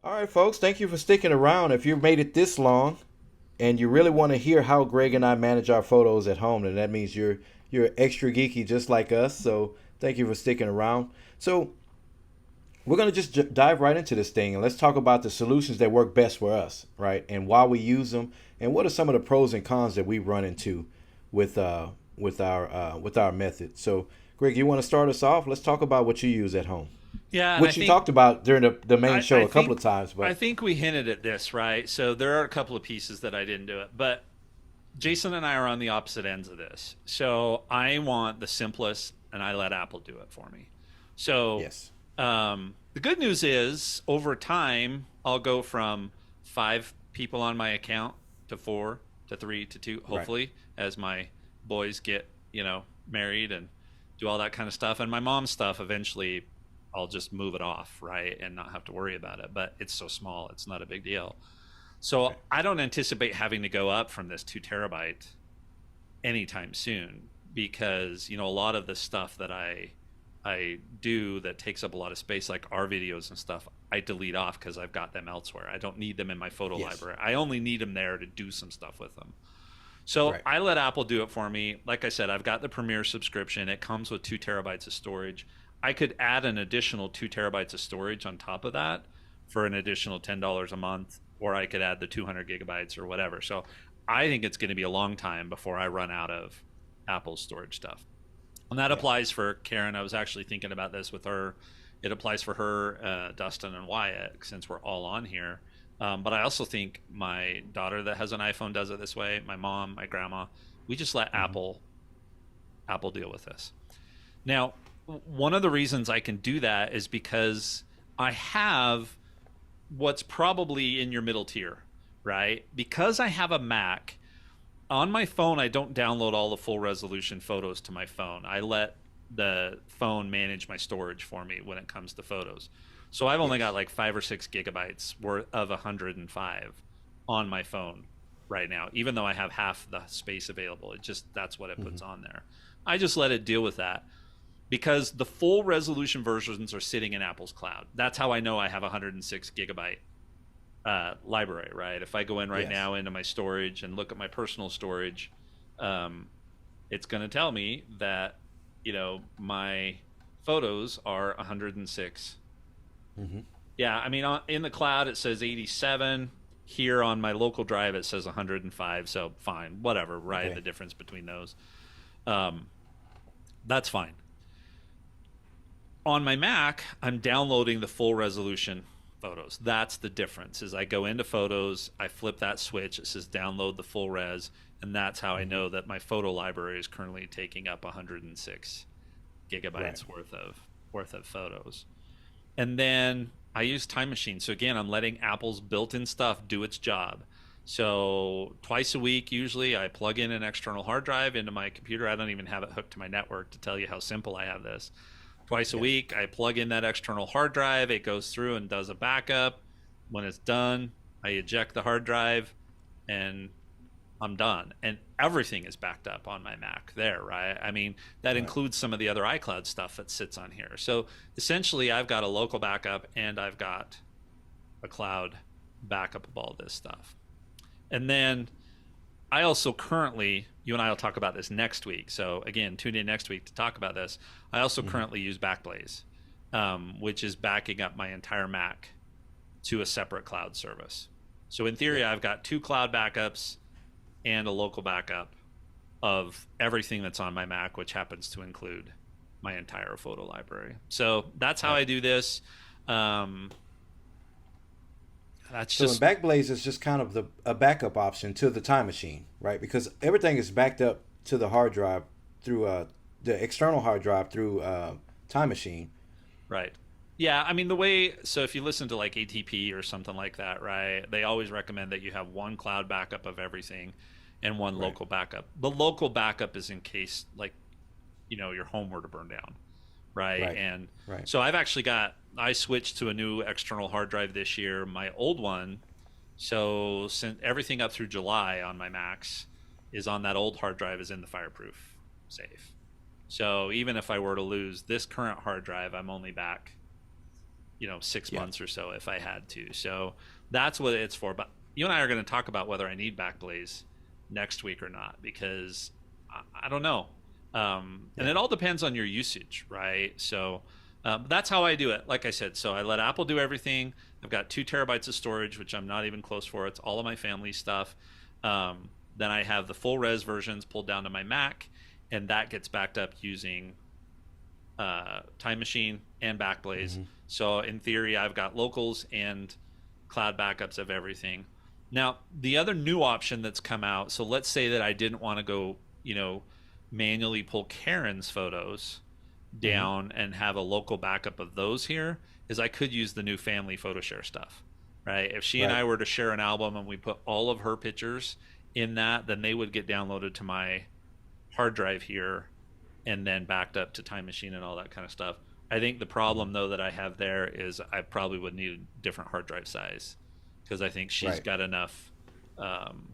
All right, folks, thank you for sticking around. If you've made it this long and you really want to hear how Greg and I manage our photos at home, then that means you're extra geeky just like us. So thank you for sticking around. So we're gonna just dive right into this thing and let's talk about the solutions that work best for us, right? And why we use them, and what are some of the pros and cons that we run into with our method. So, Greg, you want to start us off? Let's talk about what you use at home, Yeah, and I which you think talked about during the main I, show I a couple think of times, I but think we hinted at this, right? So there are a couple of pieces that I didn't do it, but Jason and I are on the opposite ends of this. So I want the simplest, and I let Apple do it for me. So yes, the good news is, over time, I'll go from 5 people on my account to 4 to 3 to 2, right. hopefully, as my boys get, married and do all that kind of stuff. And my mom's stuff, eventually, I'll just move it off, right? And not have to worry about it. But it's so small, it's not a big deal. So Right. I don't anticipate having to go up from this 2 terabyte anytime soon, because a lot of the stuff that I do that takes up a lot of space, like our videos and stuff, I delete off because I've got them elsewhere. I don't need them in my photo Yes. library. I only need them there to do some stuff with them. So Right. I let Apple do it for me. Like I said, I've got the Premier subscription. It comes with 2 terabytes of storage. I could add an additional 2 terabytes of storage on top of that for an additional $10 a month, or I could add the 200 gigabytes or whatever. So I think it's going to be a long time before I run out of Apple's storage stuff. And that Yeah. applies for Karen. I was actually thinking about this with her. It applies for her, Dustin, and Wyatt, since we're all on here. But I also think my daughter that has an iPhone does it this way. My mom, my grandma. We just let Mm-hmm. Apple deal with this. Now, one of the reasons I can do that is because I have what's probably in your middle tier, right? Because I have a Mac, on my phone, I don't download all the full resolution photos to my phone. I let the phone manage my storage for me when it comes to photos. So I've only got Yes. like 5 or 6 gigabytes worth of 105 on my phone right now, even though I have half the space available. It just, that's what it Mm-hmm. puts on there. I just let it deal with that because the full resolution versions are sitting in Apple's cloud. That's how I know I have a 106 gigabyte library, right? If I go in right Yes. now into my storage and look at my personal storage, um, it's going to tell me that my photos are 106. Mm-hmm. Yeah, I mean, in the cloud it says 87. Here on my local drive it says 105. So fine, whatever, right? Okay. The difference between those, um, that's fine. On my Mac, I'm downloading the full resolution photos. That's the difference. Is I go into photos, I flip that switch, it says download the full res, and that's how I Mm-hmm. know that my photo library is currently taking up 106 Right. gigabytes worth of photos. And then I use Time Machine. So again, I'm letting Apple's built-in stuff do its job. So twice a week, usually, I plug in an external hard drive into my computer. I don't even have it hooked to my network to tell you how simple I have this. Twice a Yes. week, I plug in that external hard drive. It goes through and does a backup. When it's done, I eject the hard drive and I'm done. And everything is backed up on my Mac there, right? I mean, that Right. includes some of the other iCloud stuff that sits on here. So essentially, I've got a local backup and I've got a cloud backup of all this stuff. And then I also currently, you and I will talk about this next week. So again, tune in next week to talk about this. I also Mm-hmm. currently use Backblaze, which is backing up my entire Mac to a separate cloud service. So in theory, Yeah. I've got 2 cloud backups and a local backup of everything that's on my Mac, which happens to include my entire photo library. So that's how Right. I do this. Um, that's So in just Backblaze, it's just kind of a backup option to the time machine, right? Because everything is backed up to the hard drive through the external hard drive through time machine. right. Yeah, I mean the way, so if you listen to like ATP or something like that, right? They always recommend that you have one cloud backup of everything and one Right. local backup. The local backup is in case like your home were to burn down, right? Right. And Right. so I switched to a new external hard drive this year. My old one, so since everything up through July on my Macs is on that old hard drive, is in the fireproof safe. So even if I were to lose this current hard drive, I'm only back six Yeah. months or so if I had to. So that's what it's for. But you and I are going to talk about whether I need Backblaze next week or not, because I don't know. And Yeah. it all depends on your usage, right? So that's how I do it. Like I said, so I let Apple do everything. I've got 2 terabytes of storage, which I'm not even close for. It's all of my family stuff. Then I have the full res versions pulled down to my Mac, and that gets backed up using Time Machine and Backblaze. Hmm. So in theory, I've got locals and cloud backups of everything. Now, the other new option that's come out, so let's say that I didn't want to go, manually pull Karen's photos Hmm. down and have a local backup of those here, is I could use the new family photo share stuff, right? If she and Right. I were to share an album and we put all of her pictures in that, then they would get downloaded to my hard drive here and then backed up to Time Machine and all that kind of stuff. I think the Hmm. problem though that I have there is I probably would need a different hard drive size, because I think she's Right. got enough. Um,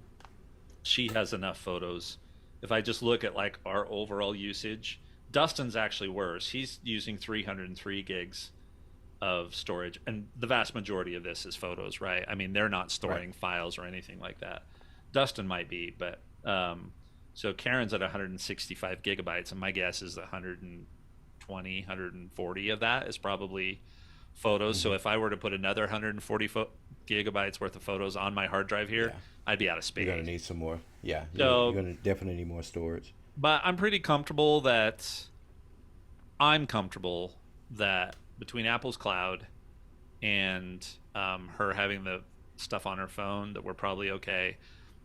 she has enough photos. If I just look at like our overall usage, Dustin's actually worse. He's using 303 gigs of storage, and the vast majority of this is photos, right? I mean, they're not Right. storing files or anything like that. Dustin might be, but so Karen's at 165 gigabytes, and my guess is 120, 140 of that is probably photos. So Hmm. if I were to put another 140 gigabytes worth of photos on my hard drive here, Yeah. I'd be out of You're gonna space. need some more. Yeah. You're So, gonna definitely need more storage. but I'm pretty comfortable that I'm comfortable that between Apple's cloud and her having the stuff on her phone, that we're probably okay.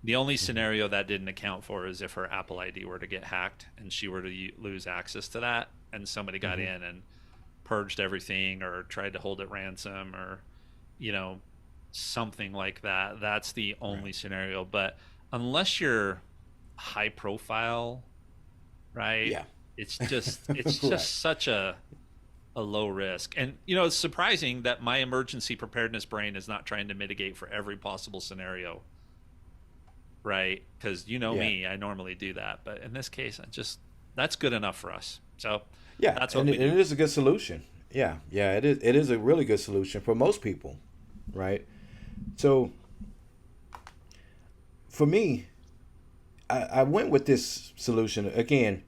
The only Hmm. scenario that didn't account for is if her Apple ID were to get hacked and she were to lose access to that, and somebody got Hmm. in and purged everything or tried to hold it ransom, or you know something like that. That's the Right. only scenario. But unless you're high profile, right? Yeah. Right. It's just such a low risk. And it's surprising that my emergency preparedness brain is not trying to mitigate for every possible scenario, right? Because Yeah. me, I normally do that, but in this case, I just that's good enough for us. So Yeah. that's And what we it do. is a good solution. Yeah. Yeah. It is. It is a really good solution for most people. Right. So for me, I went with this solution again.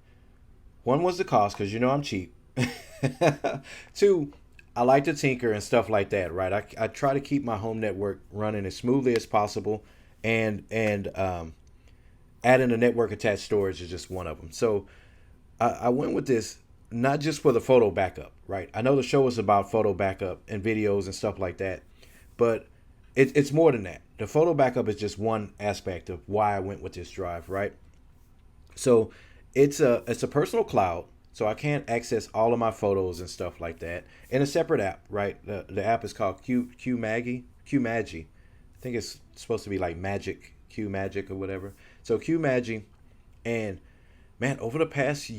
One was the cost because I'm cheap. Two, I like to tinker and stuff like that, right? I try to keep my home network running as smoothly as possible, and adding a network attached storage is just one of them. So I went with this not just for the photo backup, right? I know the show is about photo backup and videos and stuff like that, but it's more than that. The photo backup is just one aspect of why I went with this drive, right? So it's a personal cloud, so I can't access all of my photos and stuff like that in a separate app, right? The app is called Qmagi. I think it's supposed to be like Magic Q Magic or whatever. So Qmagi, and man, over the past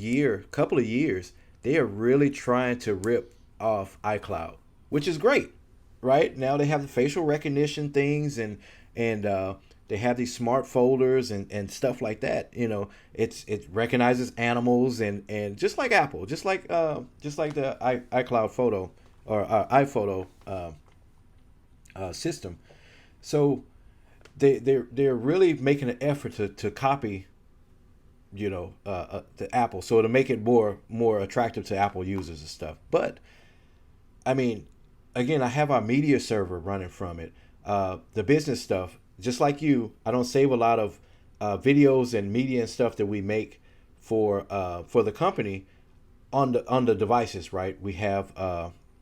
couple of years, they are really trying to rip off iCloud, which is great, right? Now they have the facial recognition things, and they have these smart folders and stuff like that. It recognizes animals, and just like Apple, just like the iCloud photo or iPhoto system. So they're really making an effort to copy the Apple, so to make it more attractive to Apple users and stuff. But I mean, again, I have our media server running from it. The business stuff, just like you, I don't save a lot of videos and media and stuff that we make for the company on the devices. Right, we have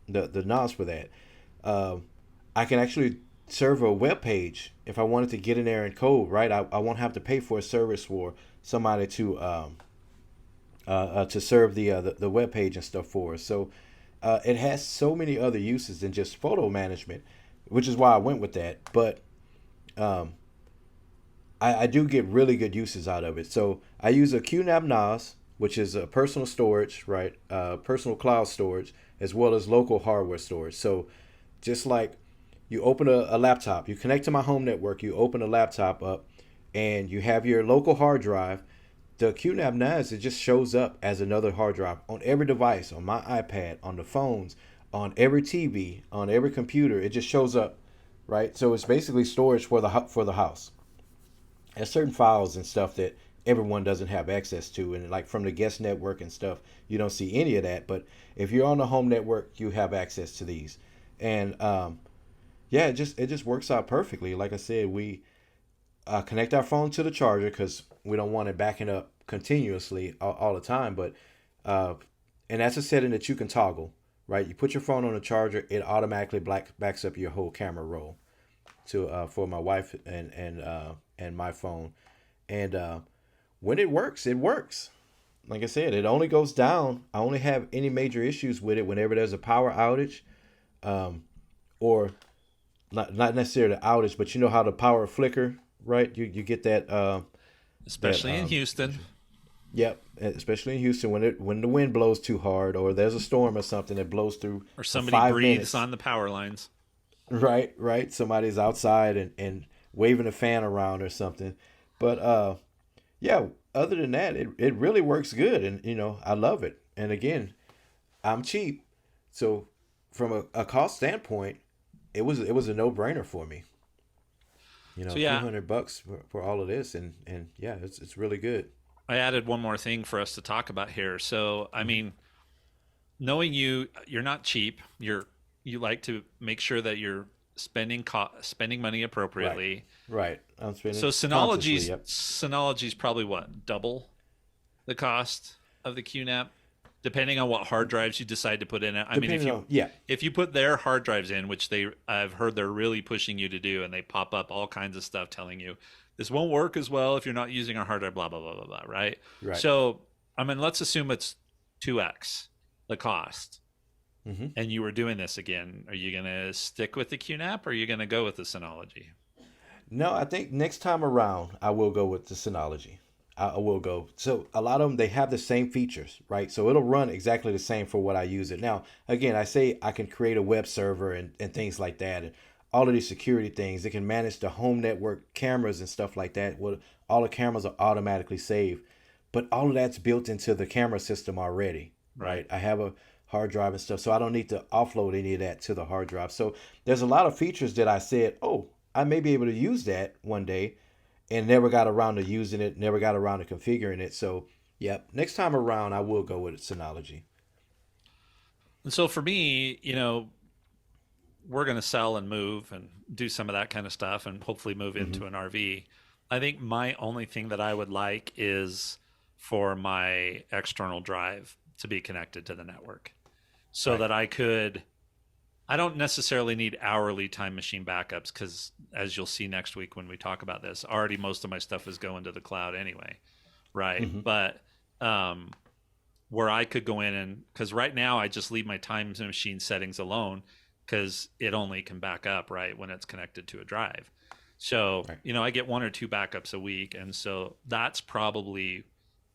the knobs for that. Uh, I can actually serve a web page if I wanted to get in there and code. Right, I won't have to pay for a service for somebody to serve the web page and stuff for us. So it has so many other uses than just photo management, which is why I went with that. But um, I do get really good uses out of it. So I use a QNAP NAS, which is a personal storage, right? Personal cloud storage, as well as local hardware storage. So just like you open a laptop, you connect to my home network, you open a laptop up, and you have your local hard drive. The QNAP NAS, it just shows up as another hard drive on every device, on my iPad, on the phones. on every TV, on every computer. It just shows up, right? So it's basically storage for the house. There's certain files and stuff that everyone doesn't have access to, and like from the guest network and stuff, you don't see any of that. But if you're on the home network, you have access to these, and yeah, it just works out perfectly. Like I said, we connect our phone to the charger because we don't want it backing up continuously all the time. But uh, and that's a setting that you can toggle, right? You put your phone on the charger, it automatically backs up your whole camera roll to for my wife and my phone. And when it works, it works. Like I said, it only goes down. I only have any major issues with it whenever there's a power outage, um, or not necessarily the outage, but you know how the power flicker, right? You get that especially in Houston, yep, especially in Houston when the wind blows too hard or there's a storm or something that blows through or for somebody five breathes minutes. on the power lines. Right. Somebody's outside and waving a fan around or something. But yeah, other than that, it really works good, and I love it. And again, I'm cheap, so from a cost standpoint, it was a no brainer for me. So A few yeah, $100 for all of this, and yeah, it's really good. I added one more thing for us to talk about here. So I Hmm. mean, knowing you, you're not cheap. You like to make sure that you're spending money Right, appropriately. right. I'm spending So consciously. Yep. Synology's probably what, double the cost of the QNAP, depending on what hard drives you decide to put in it. I mean, Depending on, yeah, if you put their hard drives in, which I've heard they're really pushing you to do, and they pop up all kinds of stuff telling you this won't work as well if you're not using our hard drive, blah blah blah blah blah, right? right. So I mean, let's assume it's 2x the cost, Hmm. and you were doing this again. Are you gonna stick with the QNAP, or are you gonna go with the Synology? No, I think next time around I will go with the Synology. I will go. So a lot of them they have the same features, right? So it'll run exactly the same for what I use it. Now, again, I say I can create a web server and things like that, and all of these security things. It can manage the home network cameras and stuff like that. Well, all the cameras are automatically saved, but all of that's built into the camera system already, Right. right? I have a hard drive and stuff, so I don't need to offload any of that to the hard drive. So there's a lot of features that I said, oh, I may be able to use that one day, and never got around to using it, never got around to configuring it. So, yeah, next time around, I will go with Synology. And so for me, we're going to sell and move and do some of that kind of stuff and hopefully move Hmm. into an RV. I think my only thing that I would like is for my external drive to be connected to the network so Right, that I don't necessarily need hourly time machine backups because, as you'll see next week when we talk about this, already most of my stuff is going to the cloud anyway. Right. hmm, But um, where I could go in and because right now I just leave my time machine settings alone because it only can back up right when it's connected to a drive. So, right, I get one or two backups a week. And so that's probably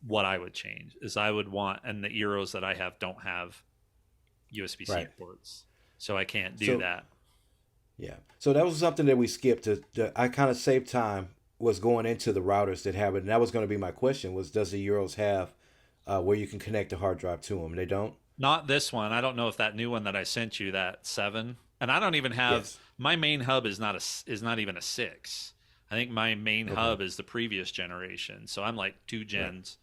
what I would change is I would want, and the Eros that I have don't have USB-C right. ports. So I can't do So, that. yeah. So that was something that we skipped. I kind of saved time was going into the routers that have it, and that was going to be my question: was does the Euros have where you can connect a hard drive to them? They don't. Not this one. I don't know if that new one that I sent you, that 7, and I don't even have Yes. my main hub is not even a 6. I think my main Okay. hub is the previous generation. So I'm like two Right. gens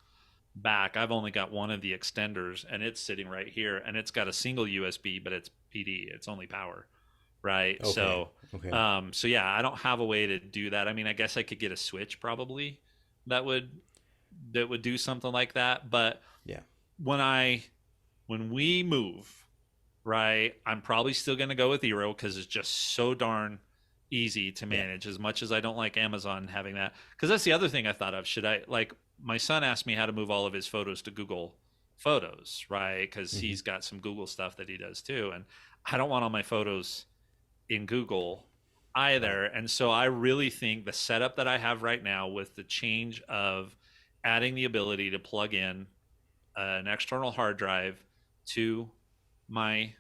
back. I've only got one of the extenders and it's sitting right here and it's got a single USB, but it's PD. It's only power, right? Okay. So Okay. so yeah, I don't have a way to do that. I mean, I guess I could get a switch probably that would do something like that, but Yeah. when I when we move, right, I'm probably still going to go with Eero because it's just so darn easy to Yeah. manage. As much as I don't like Amazon having that, because that's the other thing I thought of. Should I like my son asked me how to move all of his photos to Google Photos, right? Because Hmm. he's got some Google stuff that he does too, and I don't want all my photos in Google Right. either. And so I really think the setup that I have right now with the change of adding the ability to plug in an external hard drive to my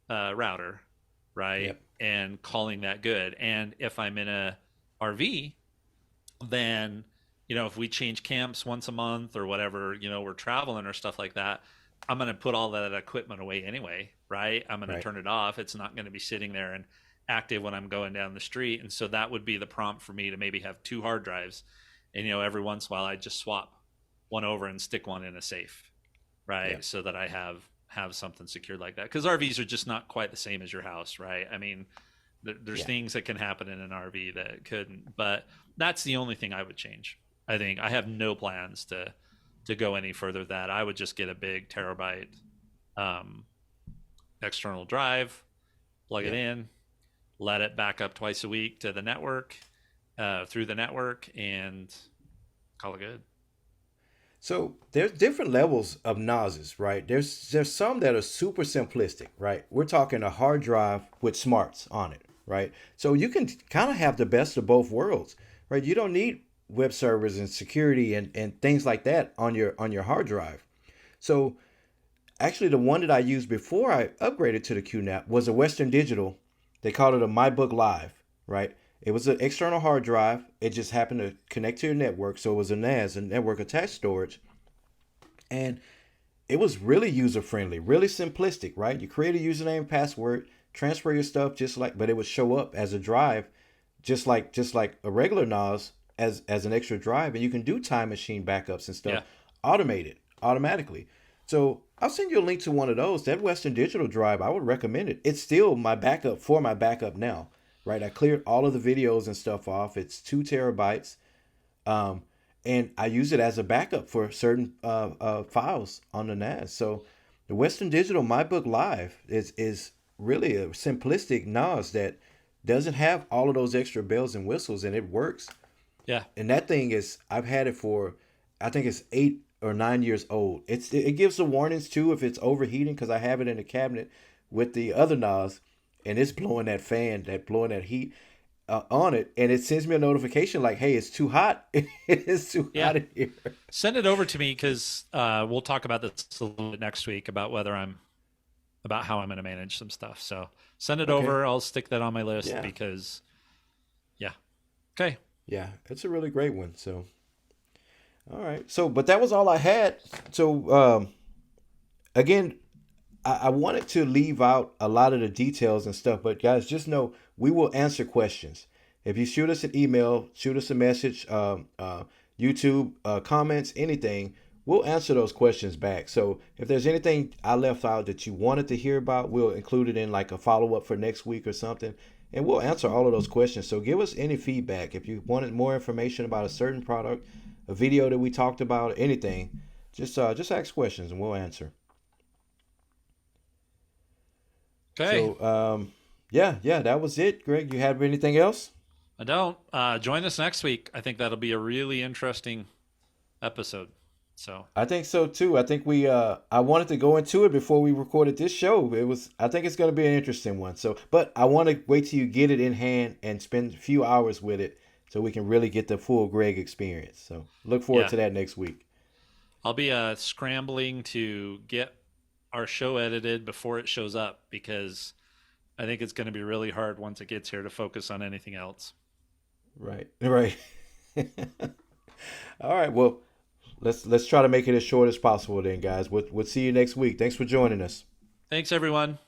router, right? Yep. And calling that good. And if I'm in a RV, then if we change camps once a month or whatever, we're traveling or stuff like that, I'm going to put all that equipment away anyway. right? I'm going to Right. turn it off. It's not going to be sitting there and active when I'm going down the street. And so that would be the prompt for me to maybe have two hard drives. And, every once in a while I just swap one over and stick one in a safe, Yeah. right? So that I have something secured like that. Because RVs are just not quite the same as your house, right? I mean, there's Yeah. things that can happen in an RV that couldn't, but that's the only thing I would change. I think I have no plans to go any further. That I would just get a big terabyte um, external drive, plug it Yeah. in, let it back up twice a week to the network, through the network, and call it good. So there's different levels of NOSes, right? There's some that are super simplistic, right? We're talking a hard drive with smarts on it, right? So you can kind of have the best of both worlds, right? You don't need web servers and security and things like that on your hard drive. So actually the one that I used before I upgraded to the QNAP was a Western Digital. They called it a MyBook Live, right? It was an external hard drive. It just happened to connect to your network, so it was a NAS, a network attached storage, and it was really user friendly, really simplistic, right? You create a username, password, transfer your stuff just like, but it would show up as a drive, just like a regular NAS as an extra drive, and you can do time machine backups and stuff Yeah, automated automatically. So I'll send you a link to one of those. That Western Digital drive, I would recommend it. It's still my backup for my backup now, right? I cleared all of the videos and stuff off. It's 2 terabytes. Um, and I use it as a backup for certain files on the NAS. So the Western Digital MyBook Live is really a simplistic NAS that doesn't have all of those extra bells and whistles, and it works. yeah, And that thing is, I've had it for, I think it's 8 or 9 years old. It gives the warnings too if it's overheating because I have it in the cabinet with the other NAS, and it's blowing that fan, that blowing that heat on it, and it sends me a notification like, "Hey, it's too hot. It's too yeah. hot in here." Send it over to me because we'll talk about this a little bit next week about about how I'm going to manage some stuff. So send it Okay. over. I'll stick that on my list Yeah. because, yeah. Okay. Yeah, it's a really great one. So, all right. So, but that was all I had. So, again, I wanted to leave out a lot of the details and stuff, but guys, just know we will answer questions. If you shoot us an email, shoot us a message, YouTube comments, anything, we'll answer those questions back. So if there's anything I left out that you wanted to hear about, we'll include it in like a follow up for next week or something, and we'll answer all of those questions. So give us any feedback if you wanted more information about a certain product, a video that we talked about, anything. Just ask questions and we'll answer. Okay. So, yeah, that was it. Greg, you have anything else? I don't. Join us next week. I think that'll be a really interesting episode. So, I think so too. I think I wanted to go into it before we recorded this show. I think it's going to be an interesting one. So, but I want to wait till you get it in hand and spend a few hours with it so we can really get the full Greg experience. So, look forward yeah, to that next week. I'll be scrambling to get our show edited before it shows up because I think it's going to be really hard once it gets here to focus on anything else. Right. Right. All right. Well, let's try to make it as short as possible then, guys. We'll see you next week. Thanks for joining us. Thanks, everyone.